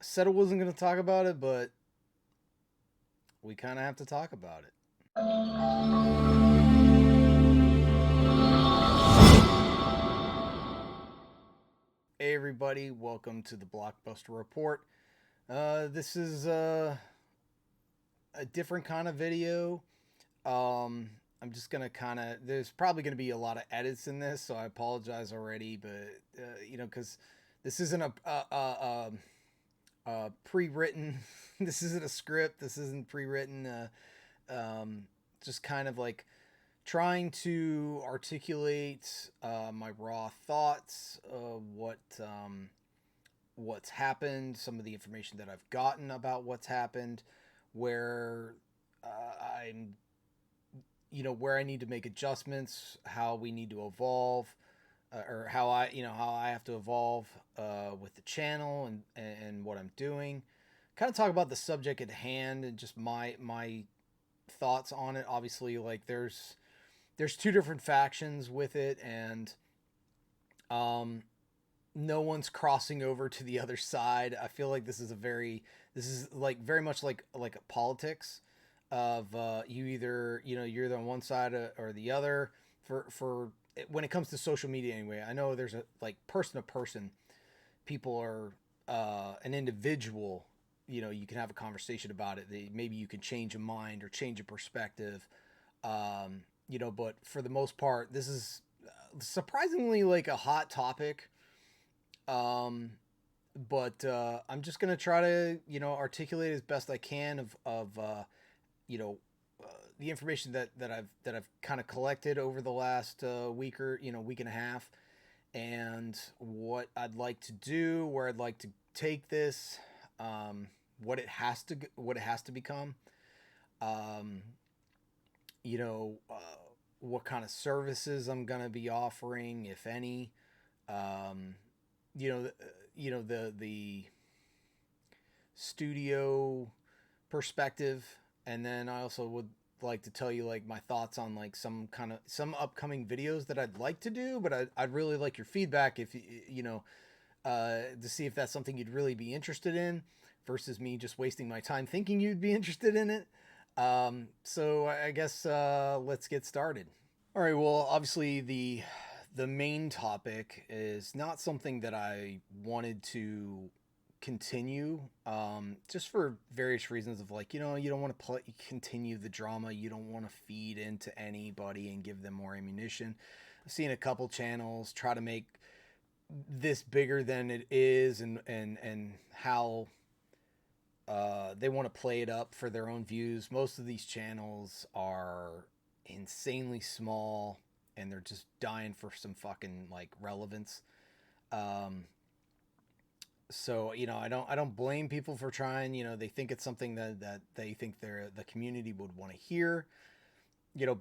Said I wasn't going to talk about it, but we kind of have to talk about it. Hey, everybody, welcome to the Blockbuster Report. This is a different kind of video. Um, I'm just going to there's probably going to be a lot of edits in this, so I apologize already, but, because this isn't a pre written, this isn't a script, this isn't pre written. Um, just kind of like trying to articulate my raw thoughts of what's happened, some of the information that I've gotten about what's happened, where I'm, where I need to make adjustments, how we need to evolve, or how I have to evolve with the channel and what I'm doing. Kind of talk about the subject at hand and just my thoughts on it. Obviously, like there's two different factions with it, and um, no one's crossing over to the other side. I feel like this is like very much like politics of you either you're either on one side or the other for when it comes to social media anyway. I know there's a like person to person, people are an individual. You can have a conversation about it. Maybe you can change a mind or change a perspective. But for the most part, this is surprisingly like a hot topic. Um, but I'm just gonna try to articulate as best I can of you know the information that I've kind of collected over the last week or week and a half, and what I'd like to do, where I'd like to take this, um, what it has to become, um, you know, uh, what kind of services I'm gonna be offering, if any. Um, you know, the studio perspective, and then I also would like to tell you like my thoughts on like some upcoming videos that I'd like to do, but I'd really like your feedback if to see if that's something you'd really be interested in versus me just wasting my time thinking you'd be interested in it. So I guess let's get started. All right. Well, obviously the main topic is not something that I wanted to continue, just for various reasons of like you don't want to continue the drama. You don't want to feed into anybody and give them more ammunition. I've seen a couple channels try to make this bigger than it is, and how they want to play it up for their own views. Most of these channels are insanely small, and they're just dying for some fucking like relevance. Um, so I don't blame people for trying. They think it's something that they think the community would want to hear.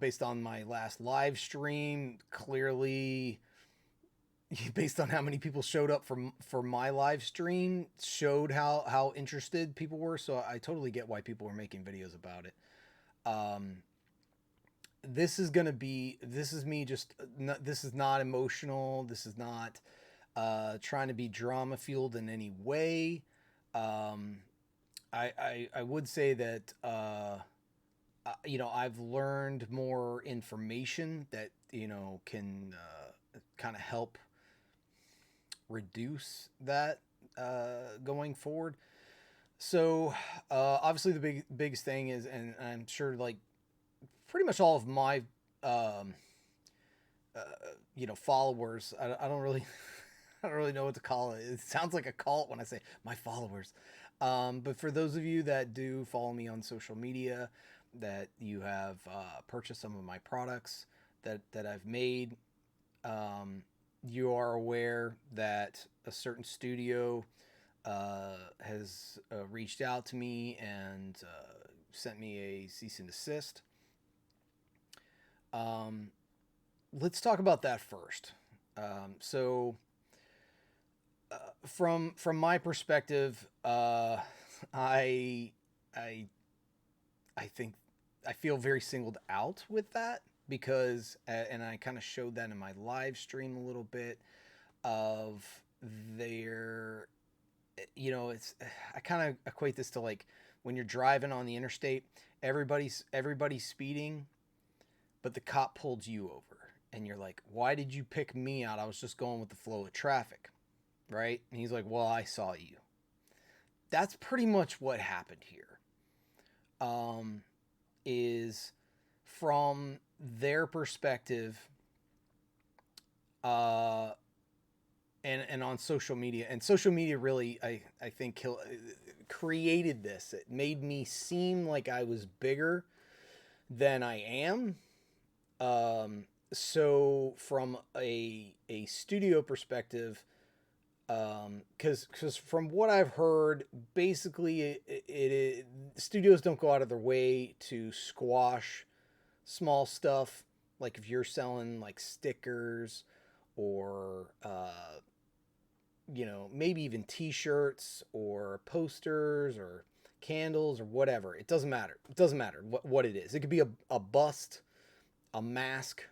Based on my last live stream, clearly, based on how many people showed up for my live stream, showed how interested people were. So I totally get why people were making videos about it. Um, this is me just this is not emotional. This is not trying to be drama fueled in any way. Um, I would say that I've learned more information that can kind of help reduce that going forward. So obviously the biggest thing is, and I'm sure like pretty much all of my um, uh, followers. I don't really I don't really know what to call it. It sounds like a cult when I say my followers. But for those of you that do follow me on social media, that you have purchased some of my products that I've made, you are aware that a certain studio has reached out to me and sent me a cease and desist. Um, let's talk about that first. So from my perspective, I I I think I feel very singled out with that because, and I kind of showed that in my live stream a little bit of there. it's I kind of equate this to like when you're driving on the interstate, everybody's speeding, but the cop pulled you over, and you're like, why did you pick me out? I was just going with the flow of traffic, right? And he's like, well, I saw you. That's pretty much what happened here. Um, is from their perspective, uh, and on social media, and social media really, I think created this. It made me seem like I was bigger than I am. So from a studio perspective, because from what I've heard, basically studios don't go out of their way to squash small stuff. Like if you're selling like stickers or maybe even T-shirts or posters or candles or whatever. It doesn't matter. It doesn't matter what it is. It could be a bust, a mask.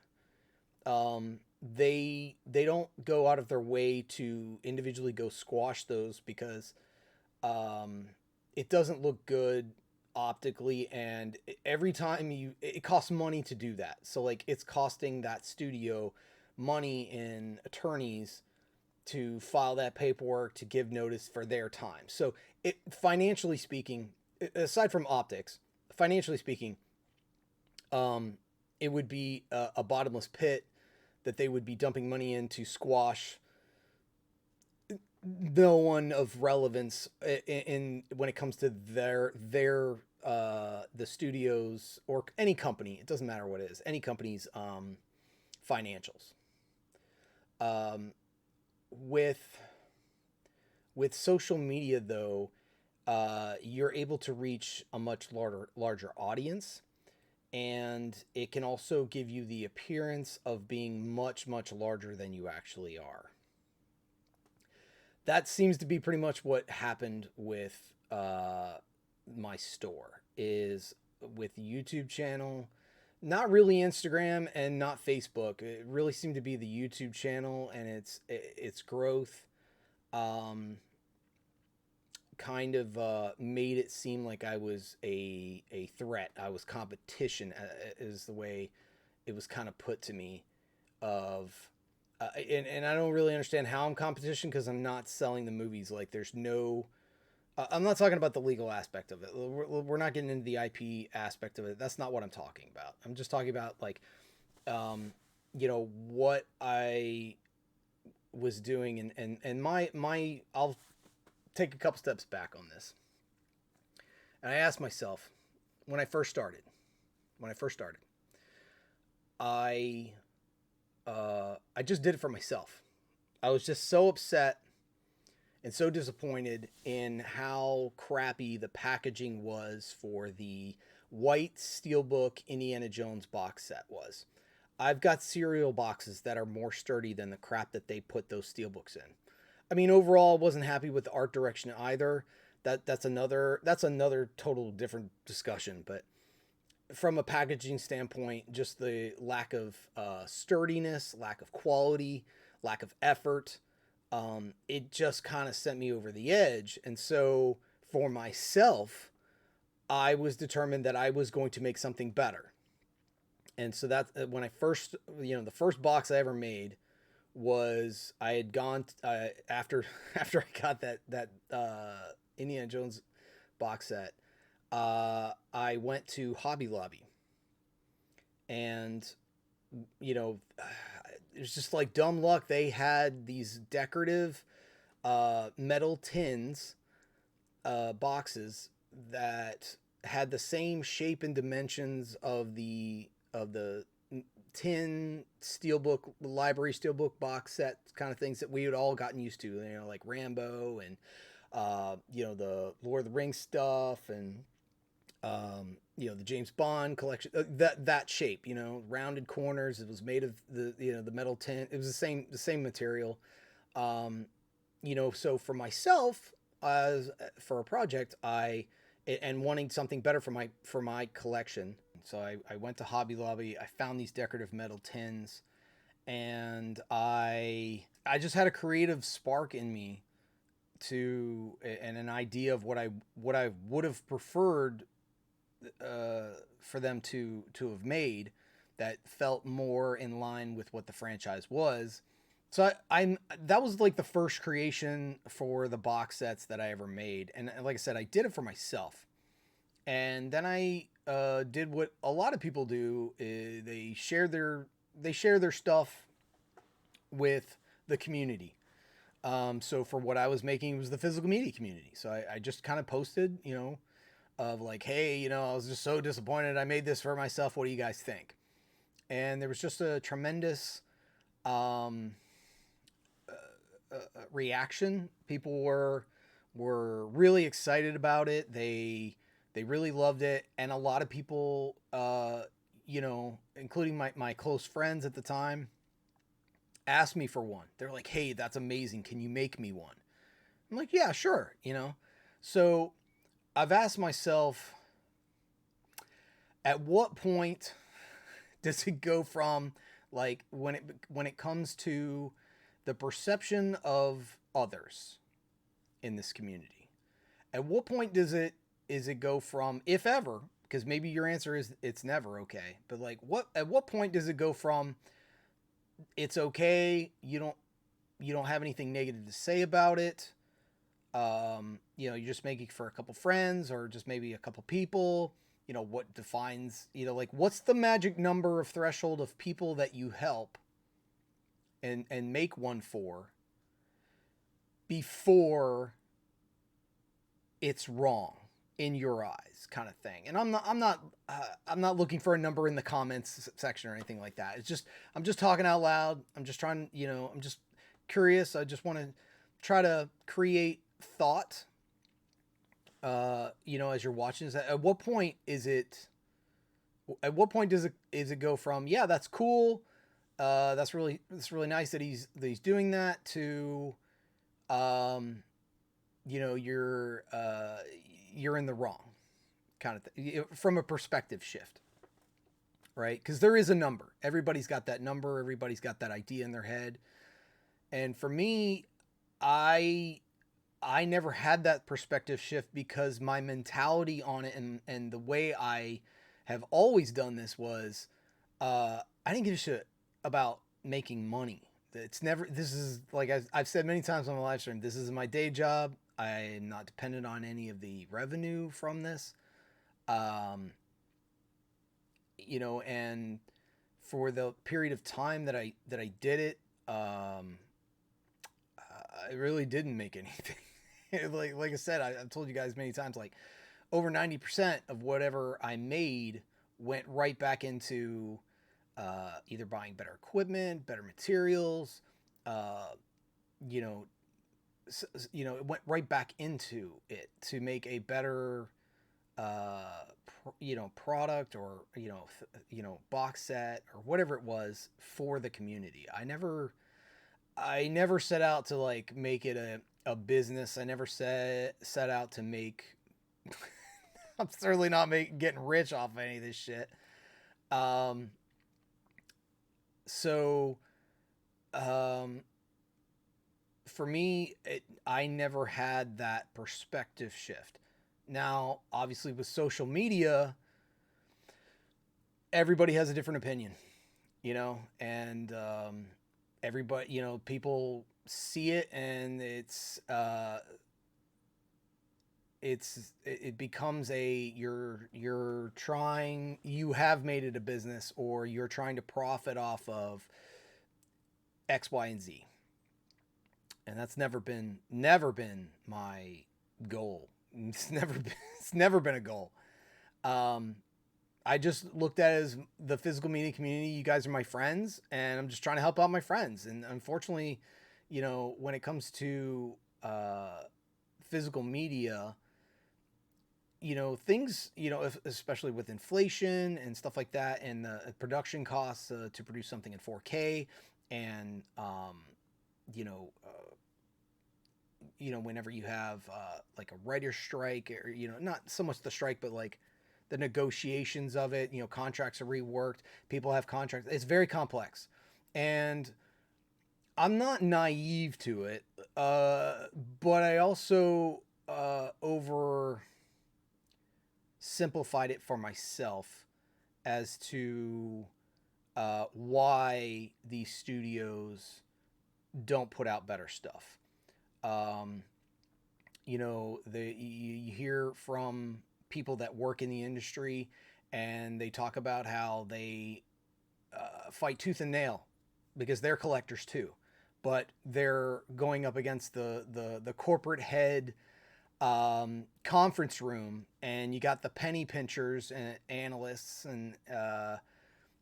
They don't go out of their way to individually go squash those because it doesn't look good optically, and every time it costs money to do that. So like it's costing that studio money in attorneys to file that paperwork to give notice for their time. So it financially speaking, aside from optics, financially speaking, it would be a bottomless pit that they would be dumping money in to squash no one of relevance in when it comes to their the studios or any company. It doesn't matter what it is. Any company's financials. Um, with social media though, you're able to reach a much larger audience, and it can also give you the appearance of being much larger than you actually are. That seems to be pretty much what happened with my store is with YouTube channel, not really Instagram and not Facebook. It really seemed to be the YouTube channel and its growth. Um, Kind of made it seem like I was a threat. I was competition, is the way it was kind of put to me. Of and I don't really understand how I'm competition because I'm not selling the movies. Like there's no. I'm not talking about the legal aspect of it. We're not getting into the IP aspect of it. That's not what I'm talking about. I'm just talking about like, what I was doing and my I'll take a couple steps back on this. And I asked myself when I first started, when I first started, I I just did it for myself. I was just so upset and so disappointed in how crappy the packaging was for the white Steelbook Indiana Jones box set was. I've got cereal boxes that are more sturdy than the crap that they put those Steelbooks in. I mean, overall, wasn't happy with the art direction either. That's another total different discussion. But from a packaging standpoint, just the lack of sturdiness, lack of quality, lack of effort, it just kind of sent me over the edge. And so for myself, I was determined that I was going to make something better. And so that when I first, the first box I ever made was I had gone after after I got that Indiana Jones box set. I went to Hobby Lobby, and you know, it was just like dumb luck. They had these decorative metal tins boxes that had the same shape and dimensions of the tin steelbook library steelbook box set kind of things that we had all gotten used to, like Rambo and the Lord of the Rings stuff, and the James Bond collection, that shape, rounded corners. It was made of the metal tin. It was the same material. um so for myself, as for a project, and wanting something better for my collection. So I went to Hobby Lobby. I found these decorative metal tins, and I just had a creative spark in me and an idea of what I would have preferred for them to have made that felt more in line with what the franchise was. So I'm that was like the first creation for the box sets that I ever made, and like I said, I did it for myself, and then I did what a lot of people do: they share their stuff with the community. So for what I was making, it was the physical media community. So I just kind of posted, of like, hey, I was just so disappointed. I made this for myself. What do you guys think? And there was just a tremendous um, reaction. People were really excited about it. They really loved it, and a lot of people, including my close friends at the time, asked me for one. They're like, "Hey, that's amazing. Can you make me one?" I'm like, "Yeah, sure." So I've asked myself, at what point does it go from, like, when it comes to the perception of others in this community? At what point is it go from, if ever, because maybe your answer is it's never okay, but like at what point does it go from it's okay, you don't have anything negative to say about it, you're just making for a couple friends or just maybe a couple people, what defines, like what's the magic number of threshold of people that you help and make one for before it's wrong in your eyes, kind of thing. And I'm not looking for a number in the comments section or anything like that. It's just, I'm just talking out loud. I'm just trying, I'm just curious. I just want to try to create thought, as you're watching this. At what point does it go from, yeah, that's cool, that's really nice that he's doing that, to you're in the wrong, kind of thing, from a perspective shift, right? Because there is a number. Everybody's got that number. Everybody's got that idea in their head. And for me, I never had that perspective shift because my mentality on it and the way I have always done this was, I didn't give a shit about making money. It's never, this is like I've said many times on my live stream, this is my day job. I'm not dependent on any of the revenue from this. And for the period of time that I did it, I really didn't make anything. like I said, I've told you guys many times, like over 90% of whatever I made went right back into either buying better equipment, better materials, you know, it went right back into it to make a better, product, or box set or whatever it was for the community. I never set out to like make it a business. I never set out to make. I'm certainly not getting rich off of any of this shit. Um, so, um, for me, I never had that perspective shift. Now, obviously, with social media, everybody has a different opinion, and everybody, people see it, and it becomes you have made it a business, or you're trying to profit off of X, Y, and Z. And that's never been my goal. It's never been a goal. I just looked at it as the physical media community. You guys are my friends, and I'm just trying to help out my friends. And unfortunately, when it comes to physical media, things, especially with inflation and stuff like that, and the production costs to produce something in 4K, and whenever you have like a writer's strike, or not so much the strike, but like the negotiations of it, contracts are reworked, people have contracts, it's very complex. And I'm not naive to it, but I also over simplified it for myself as to why these studios don't put out better stuff. Um, you hear from people that work in the industry, and they talk about how they fight tooth and nail because they're collectors too, but they're going up against the corporate head conference room, and you got the penny pinchers and analysts, and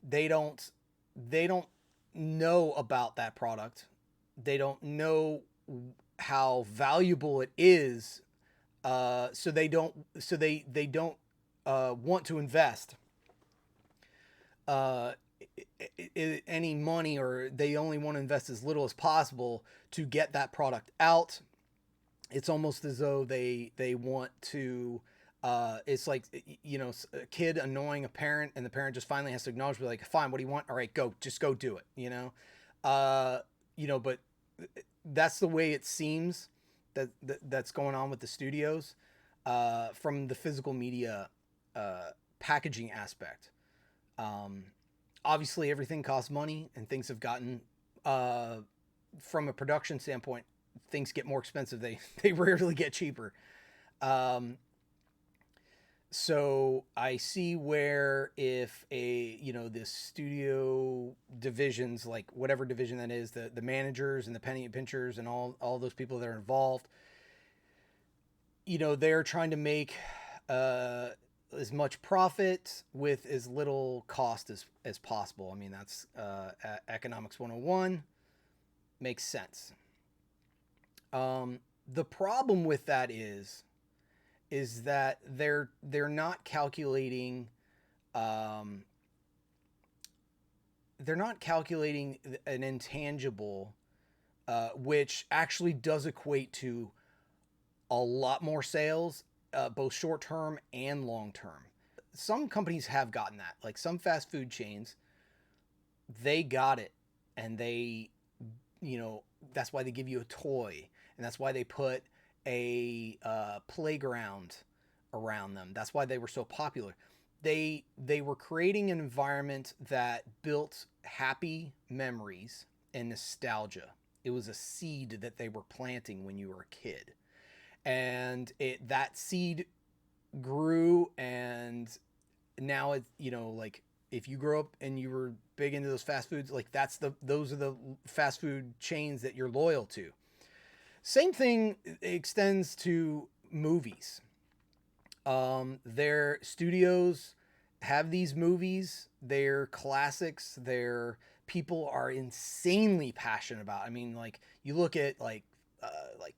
they don't they don't know about that product. They don't know how valuable it is, so they don't want to invest uh, any money, or they only want to invest as little as possible to get that product out. It's almost as though they want to. It's like, a kid annoying a parent, and the parent just finally has to acknowledge, be like, fine, what do you want? All right, go, just go do it. Uh, but that's the way it seems that's going on with the studios, from the physical media packaging aspect. Um, Obviously, everything costs money, and things have gotten, uh, from a production standpoint, things get more expensive. They rarely get cheaper. Um, so I see where, if this studio divisions, like whatever division that is, the managers and the penny pinchers and all those people that are involved, they're trying to make uh, as much profit with as little cost as possible. I mean, that's economics 101, makes sense. The problem with that is that they're not calculating, um, they're not calculating an intangible, which actually does equate to a lot more sales, both short term and long term. Some companies have gotten that, like some fast food chains, they got it, and you know, that's why they give you a toy, and that's why they put a playground around them. That's why they were so popular. They were creating an environment that built happy memories and nostalgia. It was a seed that they were planting when you were a kid, and that seed grew, and now it's, like, if you grow up and you were big into those fast foods, like those are the fast food chains that you're loyal to. Same thing extends to movies. Their studios have these movies, they're classics, they're people are insanely passionate about. I mean, like, you look at like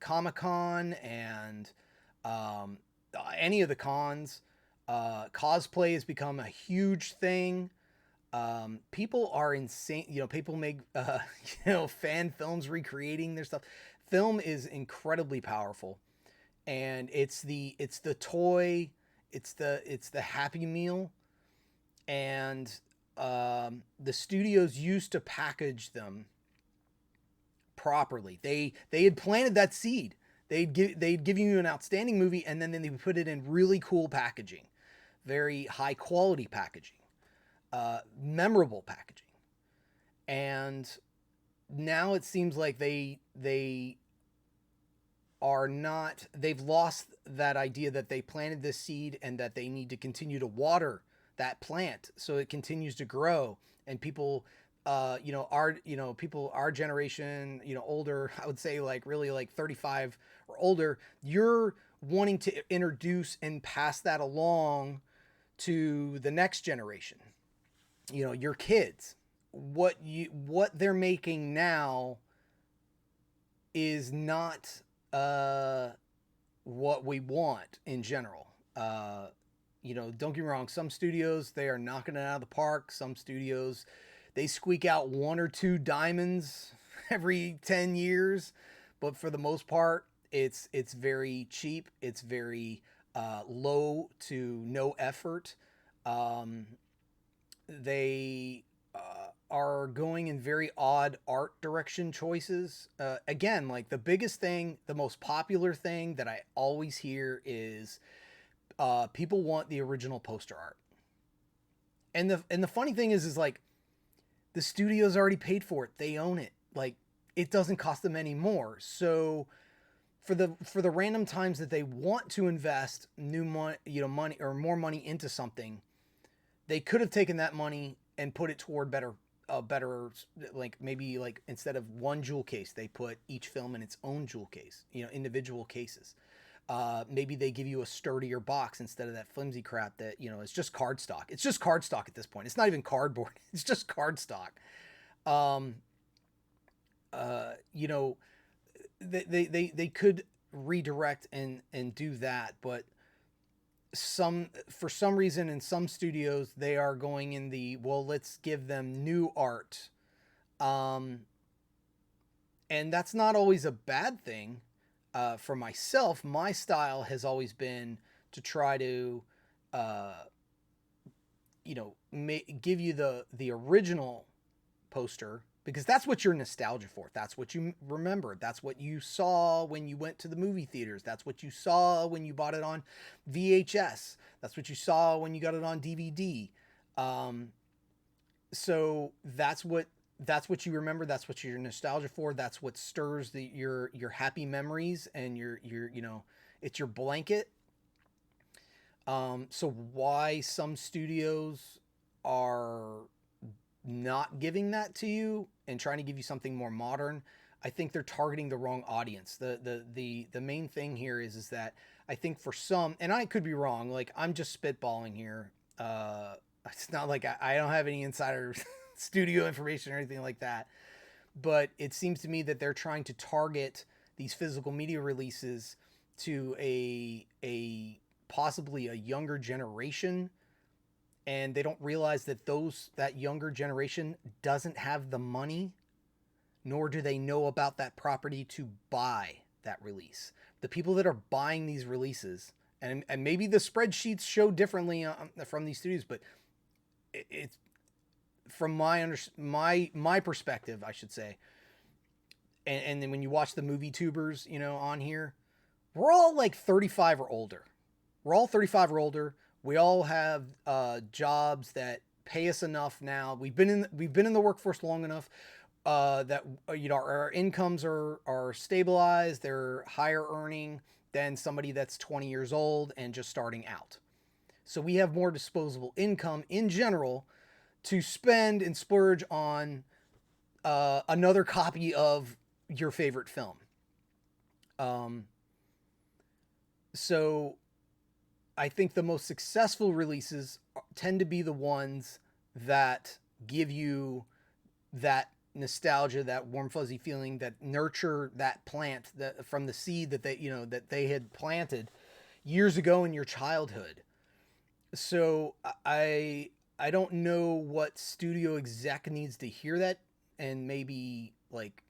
Comic-Con, and um, any of the cons, cosplay has become a huge thing. People are insane. People make fan films recreating their stuff. Film is incredibly powerful, and it's the toy, it's the happy meal, and the studios used to package them properly. They had planted that seed. They'd give you an outstanding movie, and then they would put it in really cool packaging, very high quality packaging, memorable packaging. And now it seems like they are not, they've lost that idea that they planted this seed, and that they need to continue to water that plant so it continues to grow. And people, people our generation, older, I would say, like, really, like 35 or older, you're wanting to introduce and pass that along to the next generation, your kids. What they're making now is not what we want in general. Don't get me wrong. Some studios, they are knocking it out of the park. Some studios, they squeak out one or two diamonds every 10 years, but for the most part, it's very cheap. It's very low to no effort. They are going in very odd art direction choices. Again, like the biggest thing, the most popular thing that I always hear is people want the original poster art. And the funny thing is like the studio's already paid for it. They own it. Like it doesn't cost them any more. So for the random times that they want to invest new money, money or more money into something, they could have taken that money and put it toward better, like maybe like instead of one jewel case, they put each film in its own jewel case, individual cases. Maybe they give you a sturdier box instead of that flimsy crap that it's just cardstock. It's just cardstock at this point. It's not even cardboard. It's just cardstock. Um, you know, they could redirect and do that, but for some reason in some studios they are going in the, well, let's give them new art, um, and that's not always a bad thing. For myself, my style has always been to try to, uh, give you the original poster because that's what you're nostalgia for. That's what you remember. That's what you saw when you went to the movie theaters. That's what you saw when you bought it on VHS. That's what you saw when you got it on DVD. Um, so that's what you remember. That's what you're nostalgia for. That's what stirs your happy memories and your it's your blanket. So why some studios are not giving that to you and trying to give you something more modern, I think they're targeting the wrong audience. The main thing here is that I think for some, and I could be wrong, like I'm just spitballing here. It's not like I don't have any insider studio information or anything like that, but it seems to me that they're trying to target these physical media releases to a possibly a younger generation, and they don't realize that that younger generation doesn't have the money, nor do they know about that property to buy that release. The people that are buying these releases, and maybe the spreadsheets show differently from these studios, but it's from my perspective, I should say. And then when you watch the movie tubers, on here, we're all like 35 or older. We're all 35 or older. We all have jobs that pay us enough now. We've been in the workforce long enough that our incomes are stabilized. They're higher earning than somebody that's 20 years old and just starting out. So we have more disposable income in general to spend and splurge on another copy of your favorite film. Um, so I think the most successful releases tend to be the ones that give you that nostalgia, that warm fuzzy feeling, that nurture that plant that from the seed that they had planted years ago in your childhood. So I don't know what studio exec needs to hear that and maybe like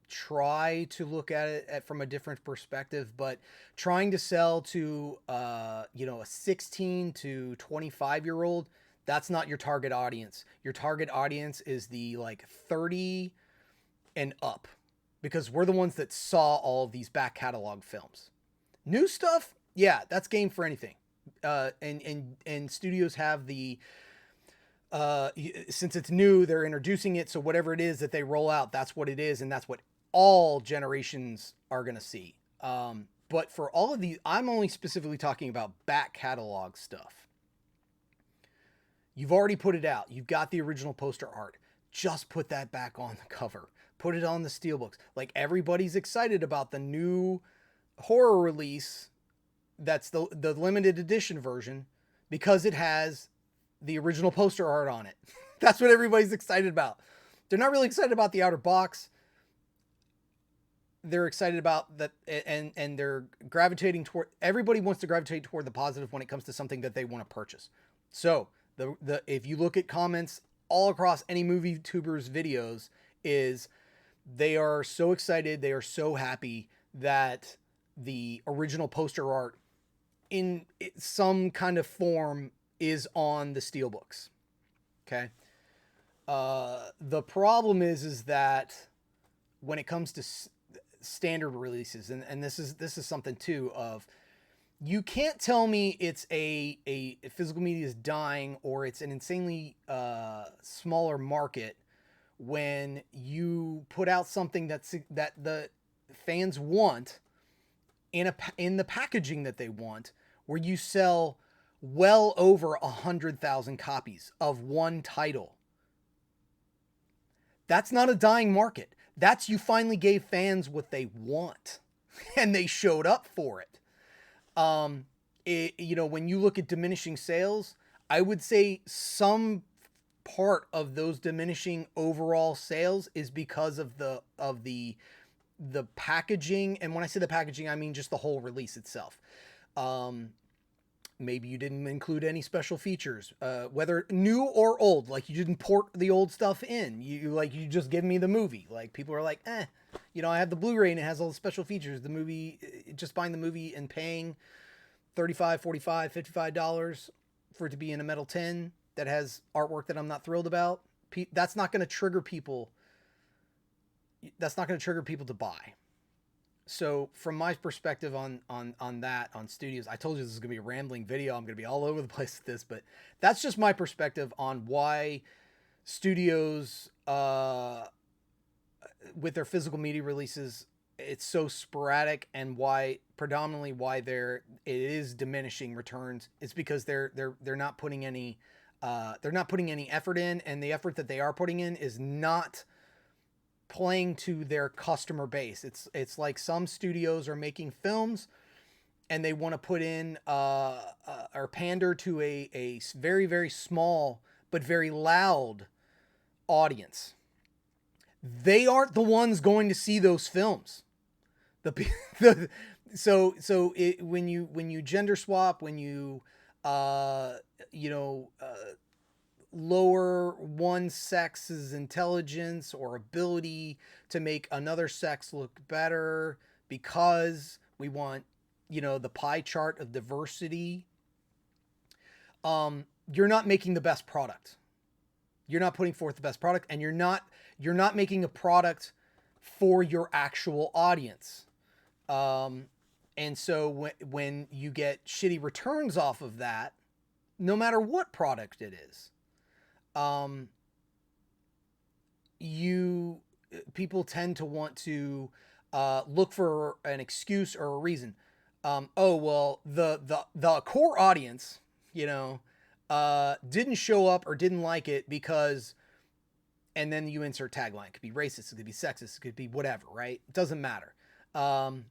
try to look at it from a different perspective, but trying to sell to a 16 to 25-year-old, that's not your target audience. Your target audience is the like 30 and up, because we're the ones that saw all of these back catalog films. New stuff, yeah, that's game for anything. And studios have the since it's new, they're introducing it, so whatever it is that they roll out, that's what it is, and that's what all generations are going to see. But for all of these, I'm only specifically talking about back catalog stuff. You've already put it out. You've got the original poster art. Just put that back on the cover. Put it on the steelbooks. Like everybody's excited about the new horror release. That's the limited edition version because it has the original poster art on it. That's what everybody's excited about. They're not really excited about the outer box. They're excited about that, and they're gravitating toward. Everybody wants to gravitate toward the positive when it comes to something that they want to purchase. So the if you look at comments all across any movie tubers videos, is they are so excited, they are so happy that the original poster art in some kind of form is on the steelbooks. Okay. The problem is that when it comes to standard releases, and this is something too of, you can't tell me it's a physical media is dying or it's an insanely smaller market when you put out something that the fans want in the packaging that they want, where you sell well over 100,000 copies of one title. That's not a dying market. That's, you finally gave fans what they want, and they showed up for it. When you look at diminishing sales, I would say some part of those diminishing overall sales is because of the packaging. And when I say the packaging, I mean just the whole release itself. Maybe you didn't include any special features, whether new or old. Like, you didn't port the old stuff in. You just give me the movie. Like, people are like, I have the Blu-ray and it has all the special features. The movie, just buying the movie and paying $35, $45, $55 for it to be in a metal tin that has artwork that I'm not thrilled about. That's not going to trigger people. That's not going to trigger people to buy. So from my perspective on studios, I told you this is going to be a rambling video. I'm going to be all over the place with this, but that's just my perspective on why studios, with their physical media releases, it's so sporadic, and predominantly why it is diminishing returns. It's because they're not putting any effort in, and the effort that they are putting in is not playing to their customer base. It's like some studios are making films and they want to put in or pander to a very, very small but very loud audience. They aren't the ones going to see those films. When you gender swap, when you lower one sex's intelligence or ability to make another sex look better because we want, the pie chart of diversity, you're not making the best product. You're not putting forth the best product, and you're not making a product for your actual audience. And so when you get shitty returns off of that, no matter what product it is, people tend to want to look for an excuse or a reason. The core audience, didn't show up or didn't like it because, and then you insert tagline. It could be racist, it could be sexist, it could be whatever, right? It doesn't matter. No,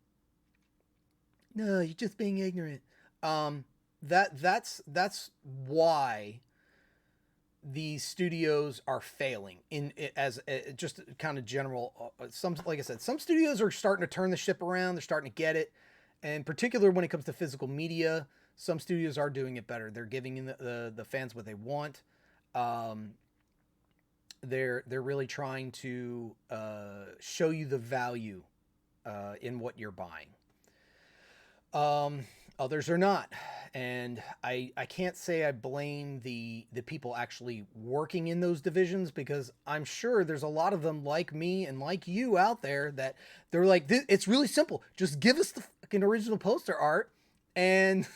you're just being ignorant. That's why these studios are failing as just kind of general. Like I said, some studios are starting to turn the ship around. They're starting to get it, and particularly when it comes to physical media, some studios are doing it better. They're giving the fans what they want. They're really trying to show you the value in what you're buying. Others are not. And I can't say I blame the people actually working in those divisions, because I'm sure there's a lot of them like me and like you out there that they're like, it's really simple. Just give us the fucking original poster art and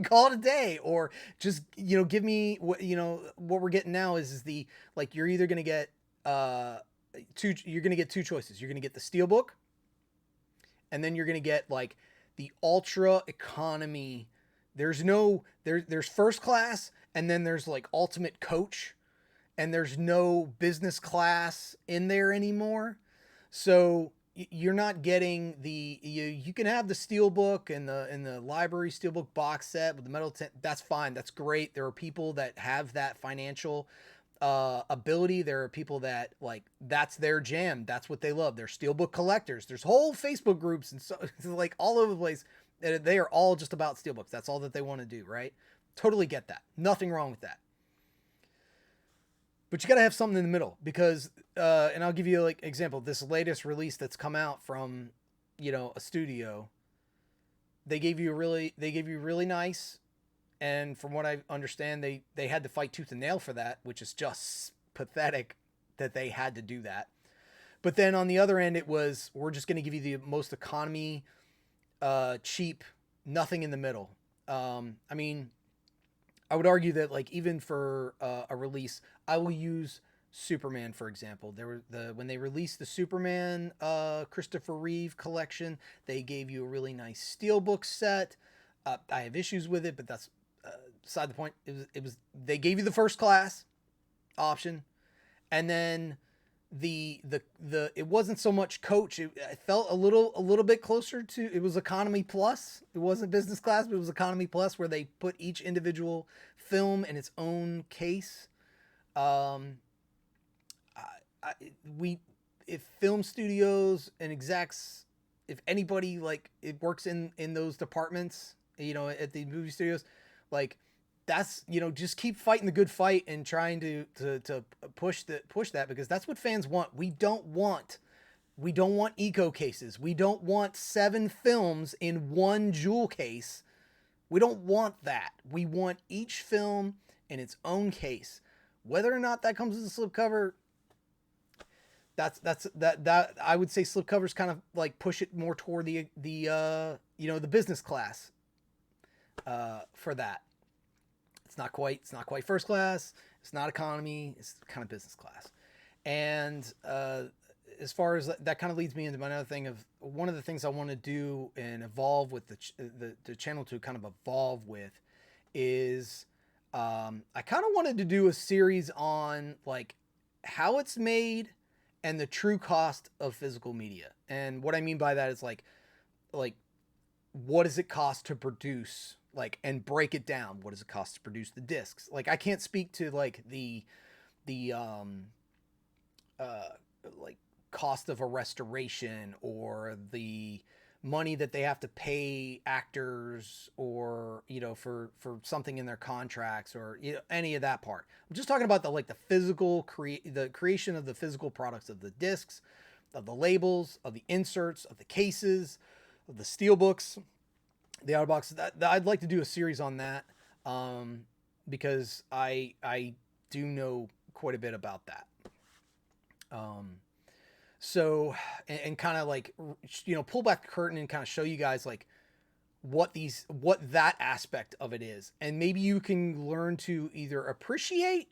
call it a day. Or just, give me what, what we're getting now is the, like, you're either going to get, you're going to get two choices. You're going to get the Steelbook, and then you're going to get like the ultra economy. There's first class, and then there's like ultimate coach, and there's no business class in there anymore. So you're not getting you can have the Steelbook and the library Steelbook box set with the metal tent. That's fine. That's great. There are people that have that financial ability. There are people that, like, that's their jam. That's what they love. They're Steelbook collectors. There's whole Facebook groups and so like all over the place. They are all just about Steelbooks. That's all that they want to do, right? Totally get that. Nothing wrong with that. But you got to have something in the middle, because, and I'll give you like example, this latest release that's come out from, a studio, they gave you really nice. And from what I understand, they had to fight tooth and nail for that, which is just pathetic. that they had to do that. But then on the other end, it was, we're just going to give you the most economy, cheap, nothing in the middle. I mean, I would argue that like even for a release, I will use Superman for example. There were when they released the Superman Christopher Reeve collection, they gave you a really nice Steelbook set. I have issues with it, but that's beside the point. It was they gave you the first class option, and then the it wasn't so much coach. It felt a little bit closer to, it was economy plus. It wasn't business class, but it was economy plus, where they put each individual film in its own case. We if film studios and execs, if anybody like it works in those departments, at the movie studios, like that's, just keep fighting the good fight and trying to push that, because that's what fans want. We don't want eco cases. We don't want 7 films in one jewel case. We don't want that. We want each film in its own case. Whether or not that comes as a slipcover, that I would say slipcovers kind of like push it more toward the business class for that. It's not quite first class. It's not economy. It's kind of business class. And as far as that kind of leads me into my other thing of one of the things I want to do and evolve with the channel to kind of evolve with is I kind of wanted to do a series on like how it's made and the true cost of physical media. And what I mean by that is like what does it cost to produce, like, and break it down. What does it cost to produce the discs? Like, I can't speak to like the like cost of a restoration or the money that they have to pay actors or, for something in their contracts or any of that part. I'm just talking about the physical the creation of the physical products of the discs, of the labels, of the inserts, of the cases, of the steelbooks, the outer box. That I'd like to do a series on that, because I do know quite a bit about that. So, and kind of like, pull back the curtain and kind of show you guys like what that aspect of it is. And maybe you can learn to either appreciate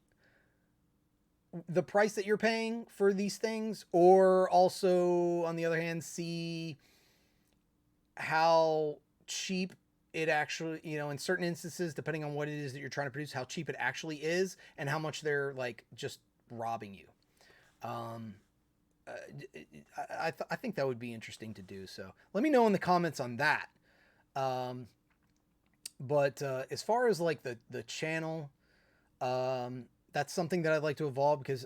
the price that you're paying for these things, or also on the other hand, see how cheap it actually, in certain instances, depending on what it is that you're trying to produce, how cheap it actually is and how much they're like just robbing you. I think that would be interesting to do. So let me know in the comments on that. But as far as like the channel, that's something that I'd like to evolve, because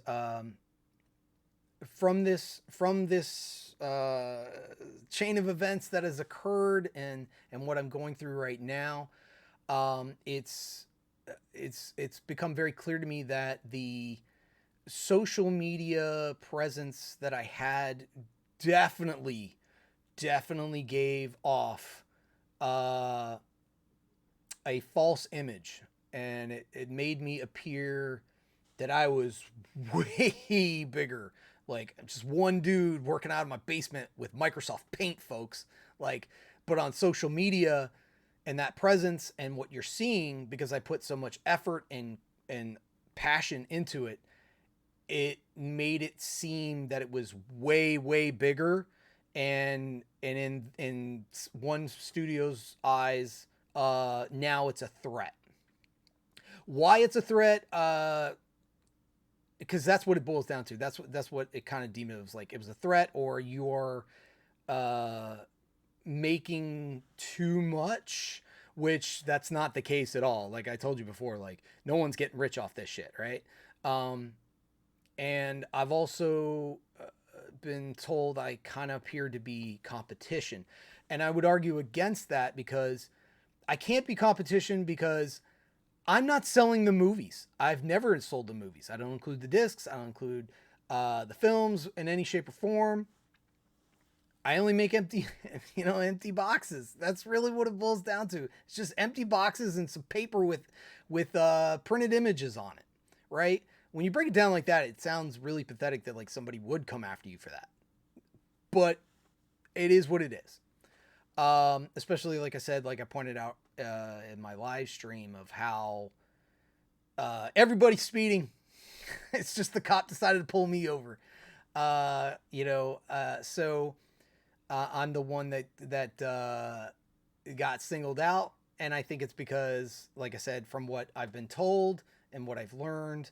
from this chain of events that has occurred and what I'm going through right now, it's become very clear to me that the social media presence that I had definitely gave off a false image, and it made me appear that I was way bigger, like just one dude working out of my basement with Microsoft Paint, folks. Like, but on social media and that presence and what you're seeing, because I put so much effort and passion into it, it made it seem that it was way bigger, and in one studio's eyes, now it's a threat. Why it's a threat? Because that's what it boils down to. That's what it kind of deemed. It was like it was a threat, or you're making too much, which that's not the case at all. Like I told you before, like no one's getting rich off this shit, right? And I've also been told I kind of appear to be competition. And I would argue against that, because I can't be competition, because I'm not selling the movies. I've never sold the movies. I don't include the discs. I don't include the films in any shape or form. I only make empty boxes. That's really what it boils down to. It's just empty boxes and some paper with printed images on it, right? when you break it down like that, it sounds really pathetic that like somebody would come after you for that. But it is what it is. Especially like I said, like I pointed out in my live stream of how everybody's speeding. It's just the cop decided to pull me over. So I'm the one that got singled out, and I think it's because, like I said, from what I've been told and what I've learned,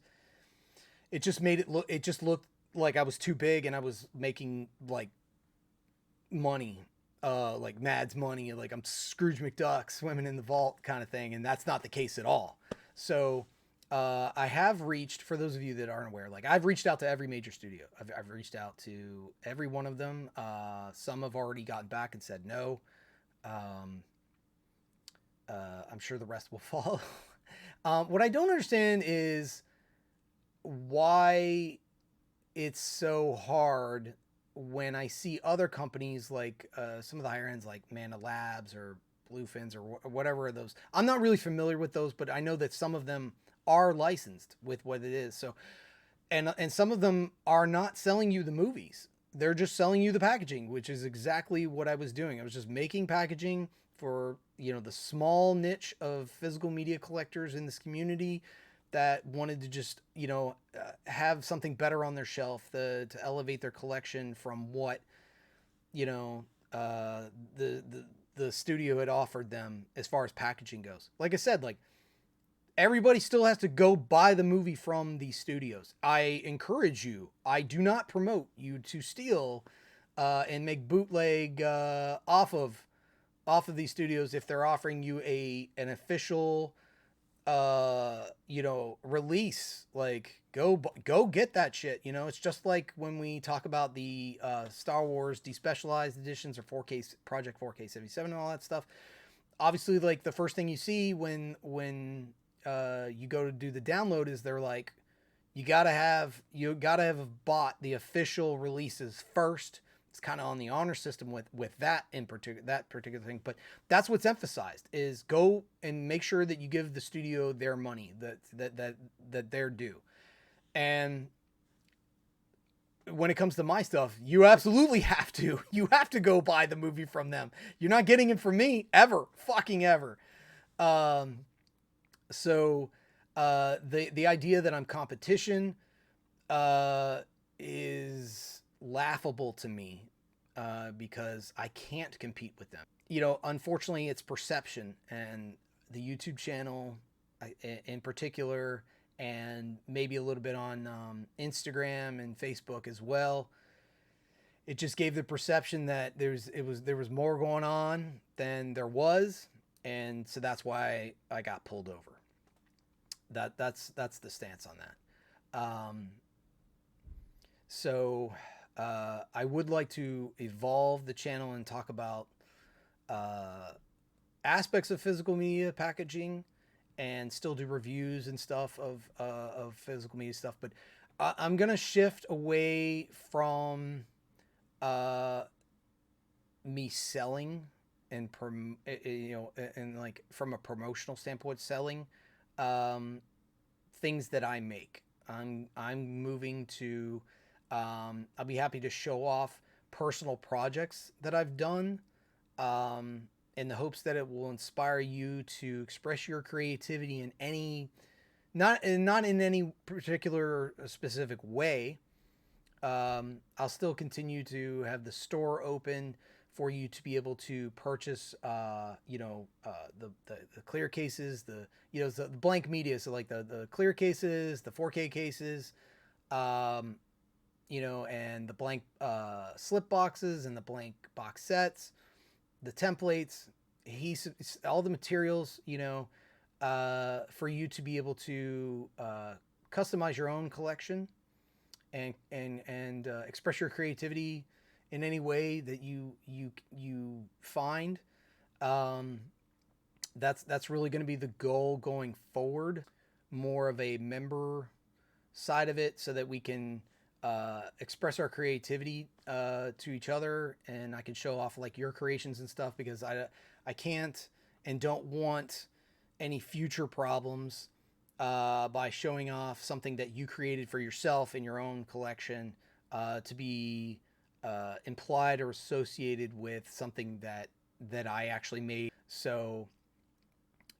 it just made it look. It just looked like I was too big, and I was making like money, like Mad's money, like I'm Scrooge McDuck swimming in the vault kind of thing, and that's not the case at all. So I have reached, for those of you that aren't aware, like I've reached out to every major studio. I've reached out to every one of them. Some have already gotten back and said no. Um, I'm sure the rest will follow. What I don't understand is why it's so hard when I see other companies like some of the higher ends like Mana Labs or Bluefins or whatever of those. I'm not really familiar with those, but I know that some of them are licensed with what it is. So, and some of them are not selling you the movies. They're just selling you the packaging, which is exactly what I was doing. I was just making packaging for, the small niche of physical media collectors in this community that wanted to just, have something better on their shelf to elevate their collection from what, you know, the studio had offered them as far as packaging goes. Like I said, like everybody still has to go buy the movie from these studios. I encourage you. I do not promote you to steal and make bootleg off of these studios if they're offering you an official release. Like go get that shit. It's just like when we talk about the Star Wars despecialized editions or 4K Project 4K 77 and all that stuff. Obviously, like the first thing you see when you go to do the download is they're like, you gotta have bought the official releases first. It's kind of on the honor system with that particular thing, but that's what's emphasized is go and make sure that you give the studio their money that they're due. And when it comes to my stuff, you absolutely have to. You have to go buy the movie from them. You're not getting it from me ever, fucking ever. So the idea that I'm competition is laughable to me because I can't compete with them. Unfortunately, it's perception, and the YouTube channel in particular, and maybe a little bit on Instagram and Facebook as well. It just gave the perception that there was more going on than there was, and so that's why I got pulled over. That's the stance on that. So I would like to evolve the channel and talk about aspects of physical media packaging, and still do reviews and stuff of physical media stuff. But I'm gonna shift away from me selling and and like from a promotional standpoint, selling things that I make. I'm moving to. I'll be happy to show off personal projects that I've done, in the hopes that it will inspire you to express your creativity in not in any particular specific way. I'll still continue to have the store open for you to be able to purchase, the clear cases, the blank media. So like the clear cases, the 4K cases, and the blank slip boxes and the blank box sets, the templates, all the materials, for you to be able to customize your own collection and express your creativity in any way that you find. That's really going to be the goal going forward. More of a member side of it, so that we can express our creativity to each other, and I can show off like your creations and stuff, because I can't and don't want any future problems by showing off something that you created for yourself in your own collection to be implied or associated with something that I actually made. So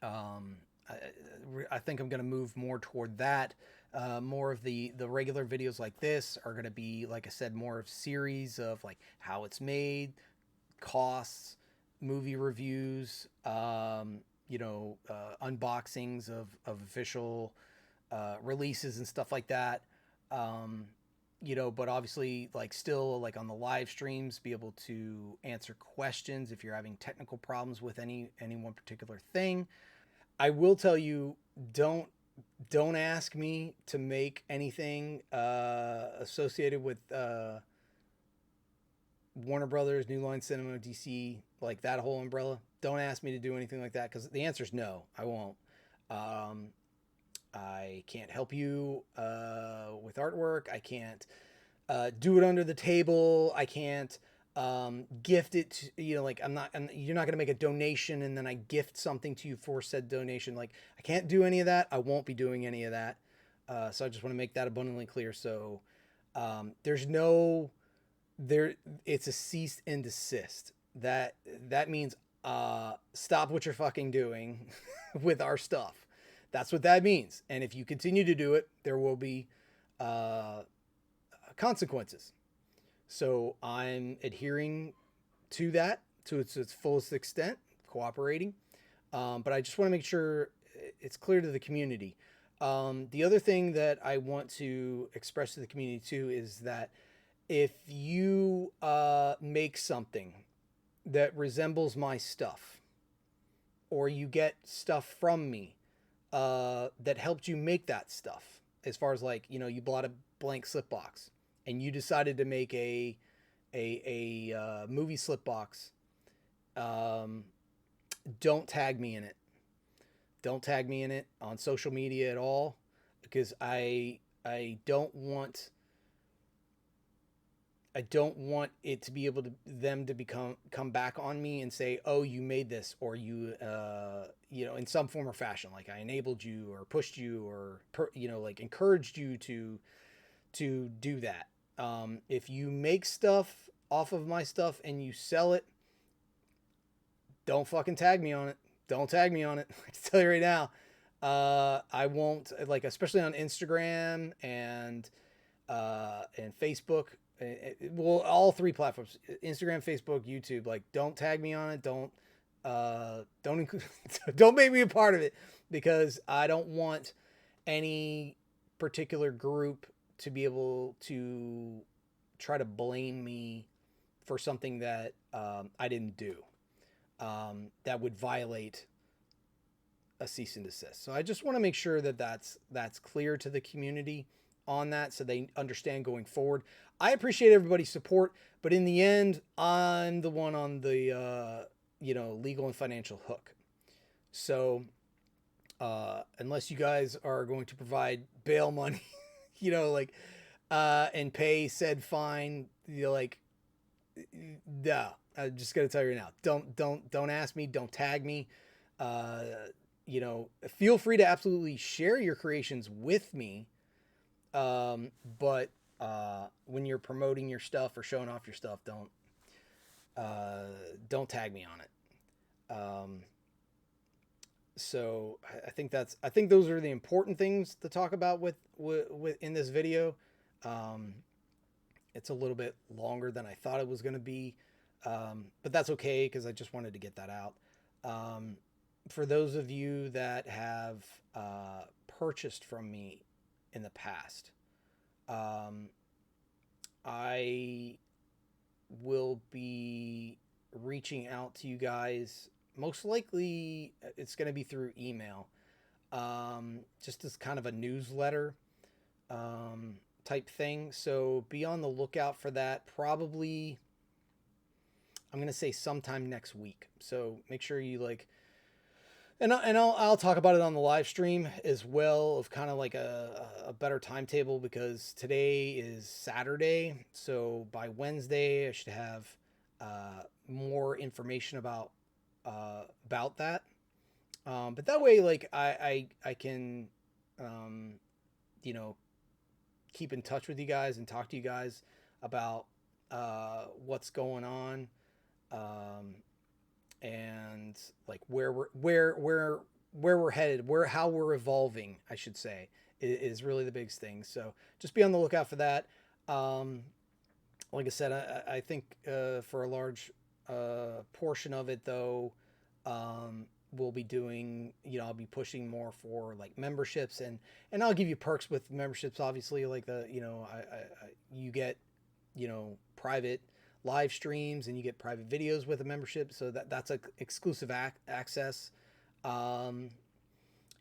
um, I, I think I'm going to move more toward that. More of the regular videos like this are going to be, like I said, more of series of like how it's made, costs, movie reviews, unboxings of official releases and stuff like that. Um, but obviously, like still like on the live streams, be able to answer questions if you're having technical problems with any one particular thing. I will tell you, don't don't ask me to make anything associated with Warner Brothers, New Line Cinema, DC, like that whole umbrella. Don't ask me to do anything like that because the answer is no. I won't. Um, I can't help you with artwork. I can't do it under the table. I can't gift it to, like you're not going to make a donation and then I gift something to you for said donation. Like I can't do any of that. I won't be doing any of that. So I just want to make that abundantly clear. So there's no there. It's a cease and desist. That means stop what you're fucking doing with our stuff. That's what that means. And if you continue to do it, there will be uh, consequences. So I'm adhering to that to its fullest extent, cooperating. But I just want to make sure it's clear to the community. The other thing that I want to express to the community too is that if you make something that resembles my stuff, or you get stuff from me that helped you make that stuff, as far as like you bought a blank slip box and you decided to make a movie slip box, um, don't tag me in it. Don't tag me in it on social media at all because I don't want it to be able to them to come back on me and say, oh, you made this, or you in some form or fashion, like I enabled you or pushed you or like encouraged you to do that. If you make stuff off of my stuff and you sell it, don't fucking tag me on it. Don't tag me on it. I can tell you right now. I won't, like, especially on Instagram and Facebook. Well, all three platforms: Instagram, Facebook, YouTube. Like, don't tag me on it. Don't don't make me a part of it because I don't want any particular group to be able to try to blame me for something that I didn't do. That would violate a cease and desist. So I just want to make sure that that's clear to the community on that so they understand going forward. I appreciate everybody's support, but in the end, I'm the one on the legal and financial hook. So unless you guys are going to provide bail money, and pay said fine, like, no, I'm just gonna tell you now. Don't ask me. Don't tag me. Feel free to absolutely share your creations with me. But when you're promoting your stuff or showing off your stuff, don't tag me on it. So I think those are the important things to talk about with in this video. It's a little bit longer than I thought it was going to be, but that's okay because I just wanted to get that out. For those of you that have purchased from me in the past, I will be reaching out to you guys. Most likely, it's going to be through email, just as kind of a newsletter type thing. So be on the lookout for that. Probably, I'm going to say sometime next week. So make sure you and I'll talk about it on the live stream as well, of kind of like a better timetable, because today is Saturday. So by Wednesday, I should have more information about that. But that way, like I can um, you know, keep in touch with you guys and talk to you guys about what's going on, um, and like where we're headed, where how we're evolving, I should say, is really the biggest thing. So just be on the lookout for that. Um, like I said, I think for a large portion of it, though, we'll be doing, I'll be pushing more for like memberships, and I'll give you perks with memberships, obviously, like you get, private live streams and you get private videos with a membership. So that's a exclusive access. Um,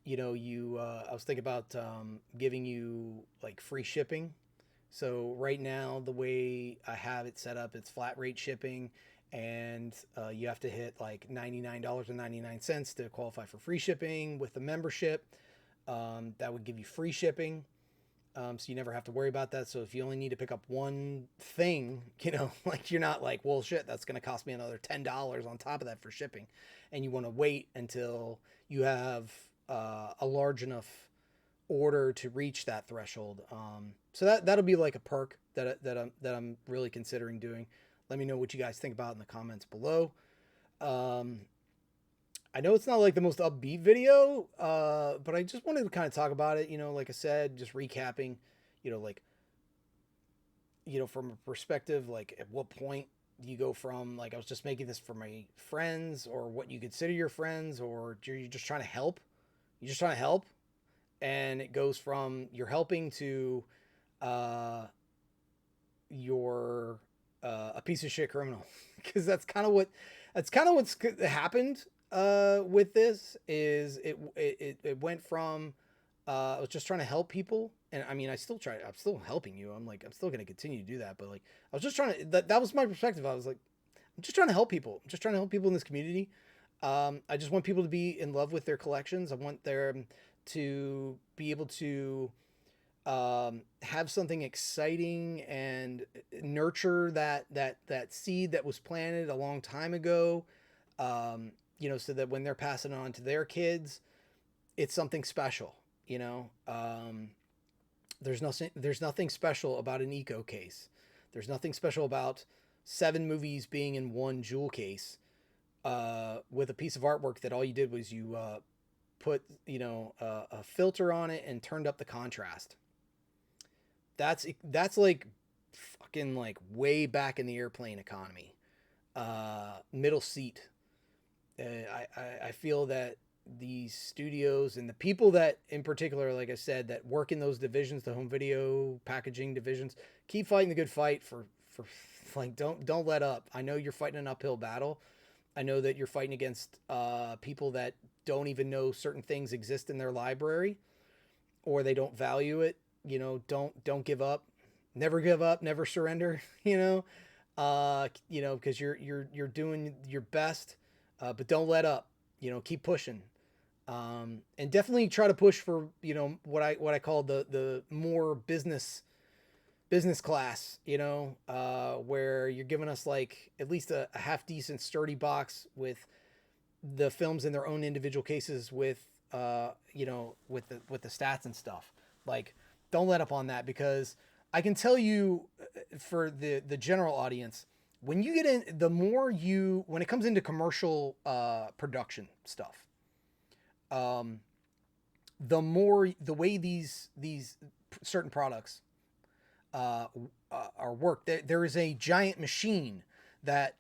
I was thinking about giving you like free shipping. So right now, the way I have it set up, it's flat rate shipping, and you have to hit like $99.99 to qualify for free shipping with the membership. That would give you free shipping, so you never have to worry about that. So if you only need to pick up one thing, like you're not like, well, shit, that's going to cost me another $10 on top of that for shipping, and you want to wait until you have a large enough order to reach that threshold. So that'll be like a perk that I'm really considering doing. Let me know what you guys think about in the comments below. I know it's not like the most upbeat video, but I just wanted to kind of talk about it. Like I said, just recapping. Like from a perspective, like at what point do you go from like I was just making this for my friends, or what you consider your friends, or you're just trying to help. You're just trying to help, and it goes from you're helping to you're a piece of shit criminal, because that's kind of what's happened with this. Is it went from I was just trying to help people, and I mean I'm still helping you. I'm still going to continue to do that, but like I was just trying to that was my perspective. I was like, I'm just trying to help people. I'm just trying to help people in this community. I just want people to be in love with their collections. I want them to be able to have something exciting and nurture that seed that was planted a long time ago. So that when they're passing it on to their kids, it's something special. There's nothing special about an eco case. There's nothing special about 7 movies being in one jewel case. With a piece of artwork that all you did was you put a filter on it and turned up the contrast. That's like fucking like way back in the airplane economy. Middle seat. I feel that these studios and the people that in particular, like I said, that work in those divisions, the home video packaging divisions, keep fighting the good fight for like don't let up. I know you're fighting an uphill battle. I know that you're fighting against people that don't even know certain things exist in their library, or they don't value it. Don't give up, never surrender. Because you're doing your best, but don't let up. Keep pushing, and definitely try to push for what I call the more business class, where you're giving us like at least a half decent sturdy box with the films in their own individual cases with with the stats and stuff. Like, don't let up on that, because I can tell you, for the general audience, when you get in, when it comes into commercial production stuff, the way these certain products are worked. There is a giant machine that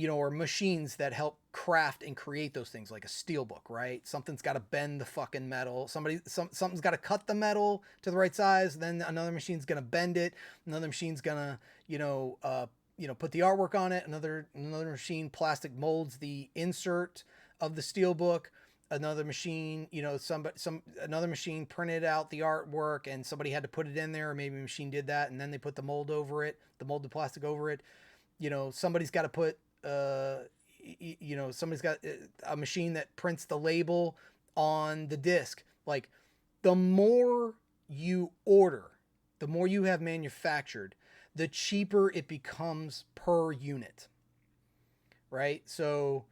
or machines that help craft and create those things, like a Steelbook, right? Something's got to bend the fucking metal. Something's got to cut the metal to the right size. Then another machine's gonna bend it. Another machine's gonna put the artwork on it. Another machine plastic molds the insert of the Steelbook. Another machine, another machine printed out the artwork, and somebody had to put it in there, or maybe a machine did that, and then they put the molded plastic over it. Somebody's got to put, somebody's got a machine that prints the label on the disc. Like, the more you order, the more you have manufactured, the cheaper it becomes per unit, right? So,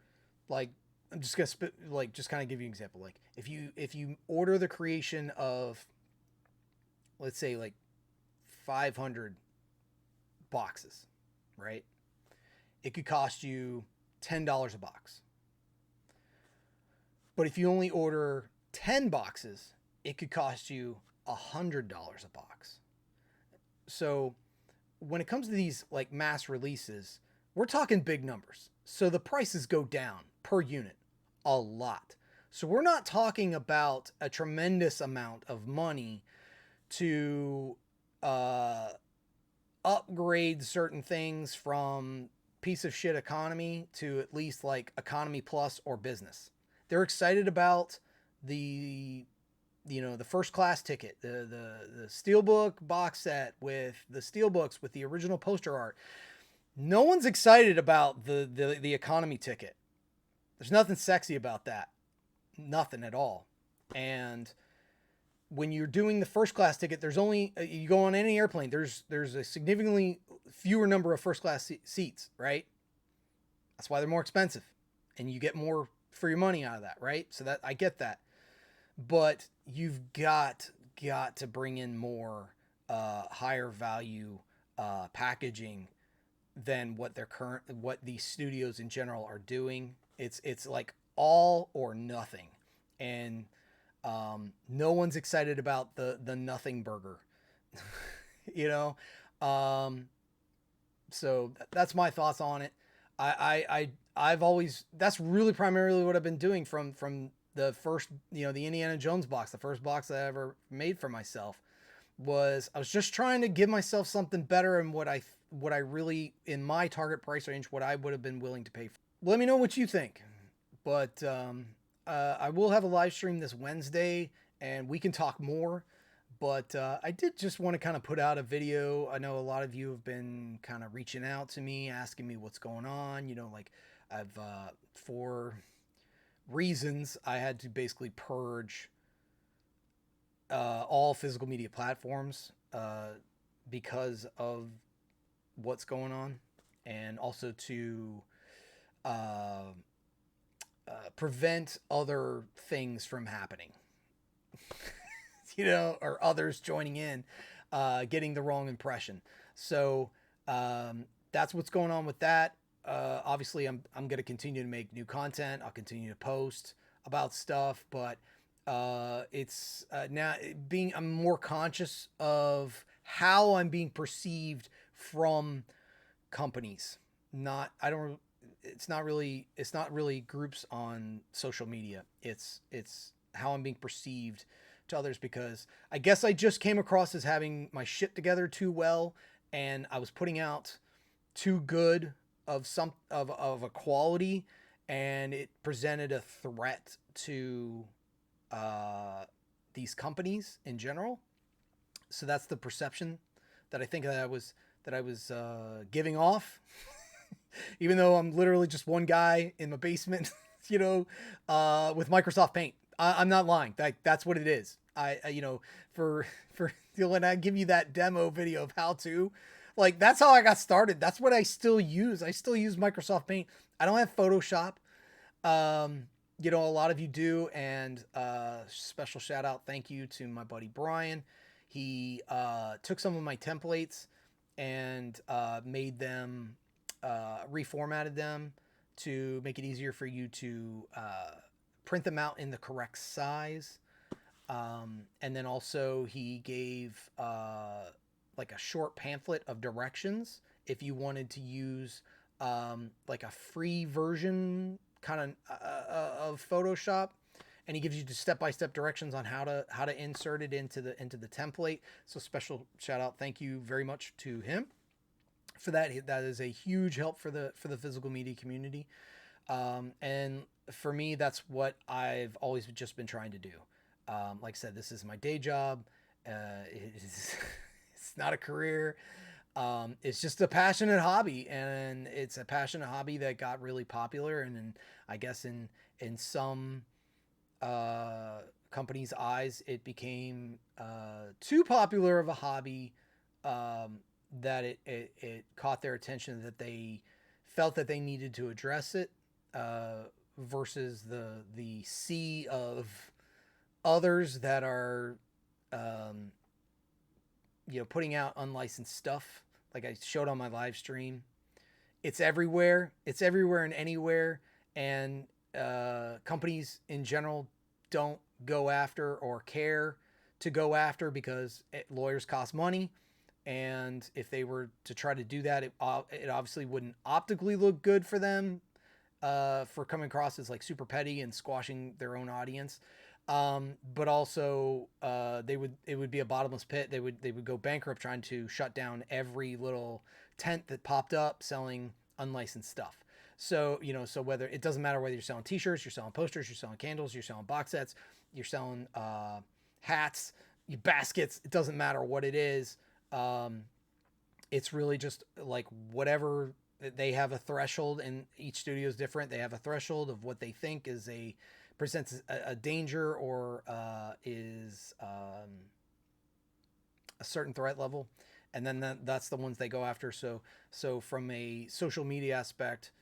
like, I'm just gonna just kind of give you an example. Like if you order the creation of, let's say, like 500 boxes, right? It could cost you $10 a box. But if you only order 10 boxes, it could cost you $100 a box. So when it comes to these like mass releases, we're talking big numbers. So the prices go down per unit a lot. So we're not talking about a tremendous amount of money to upgrade certain things from piece of shit economy to at least like economy plus or business. They're excited about the the first class ticket, the Steelbook box set with the Steelbooks with the original poster art. No one's excited about the economy ticket. There's nothing sexy about that. Nothing at all. And when you're doing the first class ticket, there's only you go on any airplane, there's a significantly fewer number of first class seats, right? That's why they're more expensive, and you get more for your money out of that, right? So that I get that, but you've got to bring in more higher value packaging than what these studios in general are doing. It's like all or nothing, and no one's excited about the nothing burger, you know. So that's my thoughts on it. I've always, that's really primarily what I've been doing from the first, the Indiana Jones box, the first box that I ever made for myself. Was I was just trying to give myself something better and what I really, in my target price range, what I would have been willing to pay for. Let me know what you think. But I will have a live stream this Wednesday and we can talk more. But I did just want to kind of put out a video. I know a lot of you have been kind of reaching out to me, asking me what's going on. Like I've, for reasons, I had to basically purge all physical media platforms because of what's going on, and also to prevent other things from happening. Or others joining in, getting the wrong impression. So that's what's going on with that. Obviously, I'm going to continue to make new content. I'll continue to post about stuff, but it's now I'm more conscious of how I'm being perceived from companies. It's not really groups on social media. It's how I'm being perceived to others, because I guess I just came across as having my shit together too well, and I was putting out too good of a quality, and it presented a threat to these companies in general. So that's the perception that I think that I was giving off, even though I'm literally just one guy in my basement, with Microsoft Paint. I'm not lying. That's what it is. For when I give you that demo video of how to, like, that's how I got started. That's what I still use. I still use Microsoft Paint. I don't have Photoshop. A lot of you do, and special shout out, thank you to my buddy Brian. He took some of my templates and made them, reformatted them to make it easier for you to print them out in the correct size. And then also he gave like a short pamphlet of directions if you wanted to use like a free version kind of Photoshop, and he gives you just step-by-step directions on how to insert it into the template. So special shout out, thank you very much to him for that. That is a huge help for the physical media community. And for me, that's what I've always just been trying to do. Like I said, this is my day job. It's not a career. It's just a passionate hobby, and it's a passionate hobby that got really popular. And I guess in some companies' eyes, it became too popular of a hobby, that it caught their attention, that they felt that they needed to address it versus the sea of others that are, um, putting out unlicensed stuff. Like I showed on my live stream, it's everywhere. It's everywhere and anywhere, and companies in general don't go after or care to go after because lawyers cost money. And if they were to try to do that, it obviously wouldn't optically look good for them, for coming across as like super petty and squashing their own audience. But also, it would be a bottomless pit. They would go bankrupt trying to shut down every little tent that popped up selling unlicensed stuff. So, so whether it doesn't matter whether you're selling t-shirts, you're selling posters, you're selling candles, you're selling box sets, you're selling hats, baskets, it doesn't matter what it is. It's really just like whatever. They have a threshold, and each studio is different. They have a threshold of what they think presents a danger, or is a certain threat level, and then that's the ones they go after. So from a social media aspect,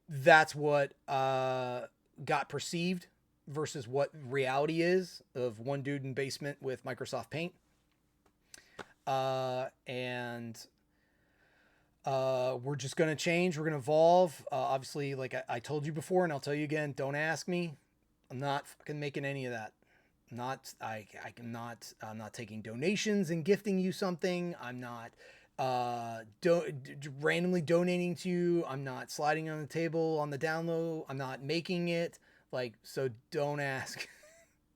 that's what got perceived versus what reality is of one dude in basement with Microsoft Paint. And we're just going to change. We're going to evolve. Obviously, like I told you before, and I'll tell you again, don't ask me. I'm not fucking making any of that. I'm not taking donations and gifting you something. I'm not randomly donating to you. I'm not sliding on the table on the down low. I'm not making it. Like, so don't ask.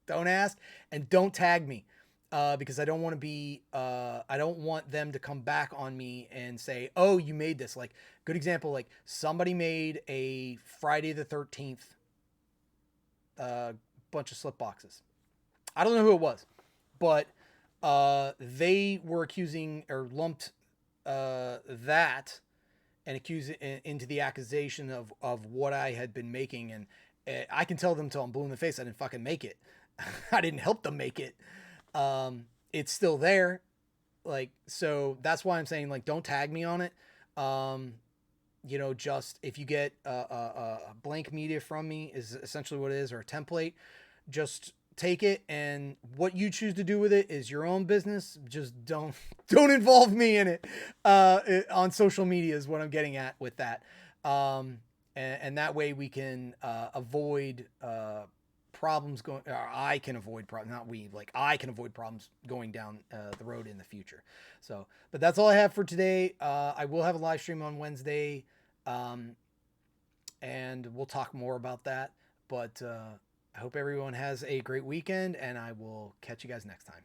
Don't ask, and don't tag me. Because I don't want to be, I don't want them to come back on me and say, oh, you made this. Like, good example, like somebody made a Friday the 13th bunch of slip boxes. I don't know who it was, but they were accusing or lumped that and accused it into the accusation of what I had been making. And I can tell them till I'm blue in the face, I didn't fucking make it. I didn't help them make it. It's still there. Like, so that's why I'm saying, like, don't tag me on it. Just if you get a blank media from me is essentially what it is, or a template, just take it, and what you choose to do with it is your own business. Just don't involve me in it. On social media is what I'm getting at with that. And that way we can avoid problems going, or I can avoid problems, not we, like I can avoid problems going down the road in the future. So, but that's all I have for today. I will have a live stream on Wednesday, and we'll talk more about that. But I hope everyone has a great weekend, and I will catch you guys next time.